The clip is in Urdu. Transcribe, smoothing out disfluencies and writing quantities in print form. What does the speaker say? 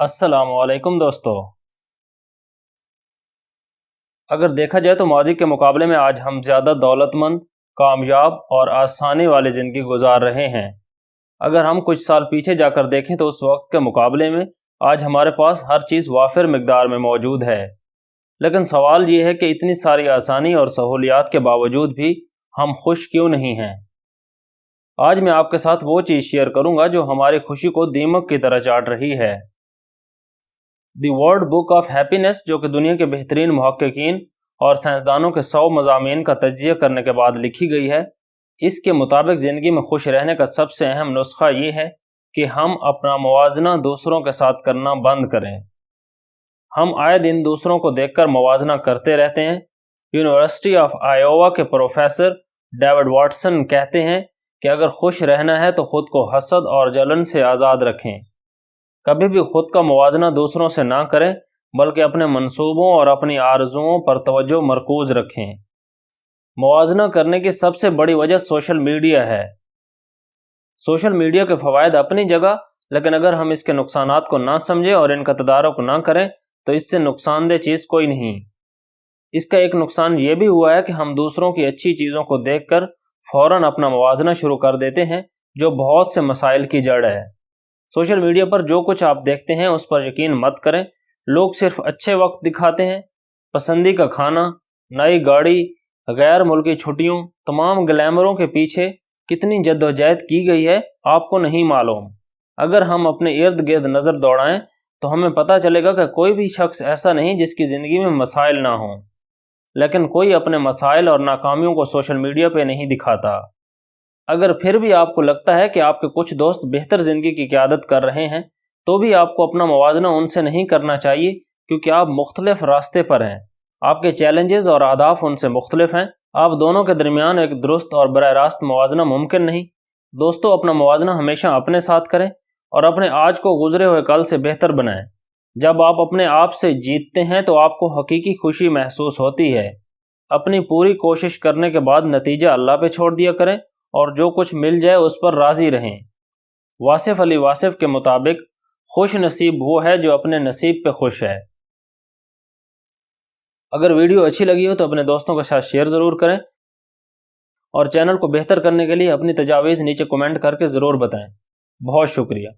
السلام علیکم دوستو۔ اگر دیکھا جائے تو ماضی کے مقابلے میں آج ہم زیادہ دولت مند، کامیاب اور آسانی والی زندگی گزار رہے ہیں۔ اگر ہم کچھ سال پیچھے جا کر دیکھیں تو اس وقت کے مقابلے میں آج ہمارے پاس ہر چیز وافر مقدار میں موجود ہے، لیکن سوال یہ ہے کہ اتنی ساری آسانی اور سہولیات کے باوجود بھی ہم خوش کیوں نہیں ہیں؟ آج میں آپ کے ساتھ وہ چیز شیئر کروں گا جو ہماری خوشی کو دیمک کی طرح چاٹ رہی ہے۔ دی ورلڈ بک آف ہیپینس، جو کہ دنیا کے بہترین محققین اور سائنسدانوں کے 100 مضامین کا تجزیہ کرنے کے بعد لکھی گئی ہے، اس کے مطابق زندگی میں خوش رہنے کا سب سے اہم نسخہ یہ ہے کہ ہم اپنا موازنہ دوسروں کے ساتھ کرنا بند کریں۔ ہم آئے دن دوسروں کو دیکھ کر موازنہ کرتے رہتے ہیں۔ یونیورسٹی آف آئیووا کے پروفیسر ڈیوڈ واٹسن کہتے ہیں کہ اگر خوش رہنا ہے تو خود کو حسد اور جلن سے آزاد رکھیں۔ کبھی بھی خود کا موازنہ دوسروں سے نہ کریں، بلکہ اپنے منصوبوں اور اپنی آرزوؤں پر توجہ مرکوز رکھیں۔ موازنہ کرنے کی سب سے بڑی وجہ سوشل میڈیا ہے۔ سوشل میڈیا کے فوائد اپنی جگہ، لیکن اگر ہم اس کے نقصانات کو نہ سمجھیں اور ان کا تدارک نہ کریں تو اس سے نقصان دہ چیز کوئی نہیں۔ اس کا ایک نقصان یہ بھی ہوا ہے کہ ہم دوسروں کی اچھی چیزوں کو دیکھ کر فوراً اپنا موازنہ شروع کر دیتے ہیں، جو بہت سے مسائل کی جڑ ہے۔ سوشل میڈیا پر جو کچھ آپ دیکھتے ہیں اس پر یقین مت کریں۔ لوگ صرف اچھے وقت دکھاتے ہیں، پسندیدہ کھانا، نئی گاڑی، غیر ملکی چھٹیوں، تمام گلیمروں کے پیچھے کتنی جدوجہد کی گئی ہے آپ کو نہیں معلوم۔ اگر ہم اپنے ارد گرد نظر دوڑائیں تو ہمیں پتہ چلے گا کہ کوئی بھی شخص ایسا نہیں جس کی زندگی میں مسائل نہ ہوں، لیکن کوئی اپنے مسائل اور ناکامیوں کو سوشل میڈیا پہ نہیں دکھاتا۔ اگر پھر بھی آپ کو لگتا ہے کہ آپ کے کچھ دوست بہتر زندگی کی قیادت کر رہے ہیں تو بھی آپ کو اپنا موازنہ ان سے نہیں کرنا چاہیے، کیونکہ آپ مختلف راستے پر ہیں۔ آپ کے چیلنجز اور اہداف ان سے مختلف ہیں۔ آپ دونوں کے درمیان ایک درست اور براہ راست موازنہ ممکن نہیں۔ دوستو، اپنا موازنہ ہمیشہ اپنے ساتھ کریں اور اپنے آج کو گزرے ہوئے کل سے بہتر بنائیں۔ جب آپ اپنے آپ سے جیتتے ہیں تو آپ کو حقیقی خوشی محسوس ہوتی ہے۔ اپنی پوری کوشش کرنے کے بعد نتیجہ اللہ پہ چھوڑ دیا کریں اور جو کچھ مل جائے اس پر راضی رہیں۔ واصف علی واصف کے مطابق خوش نصیب وہ ہے جو اپنے نصیب پہ خوش ہے۔ اگر ویڈیو اچھی لگی ہو تو اپنے دوستوں کے ساتھ شیئر ضرور کریں، اور چینل کو بہتر کرنے کے لیے اپنی تجاویز نیچے کمنٹ کر کے ضرور بتائیں۔ بہت شکریہ۔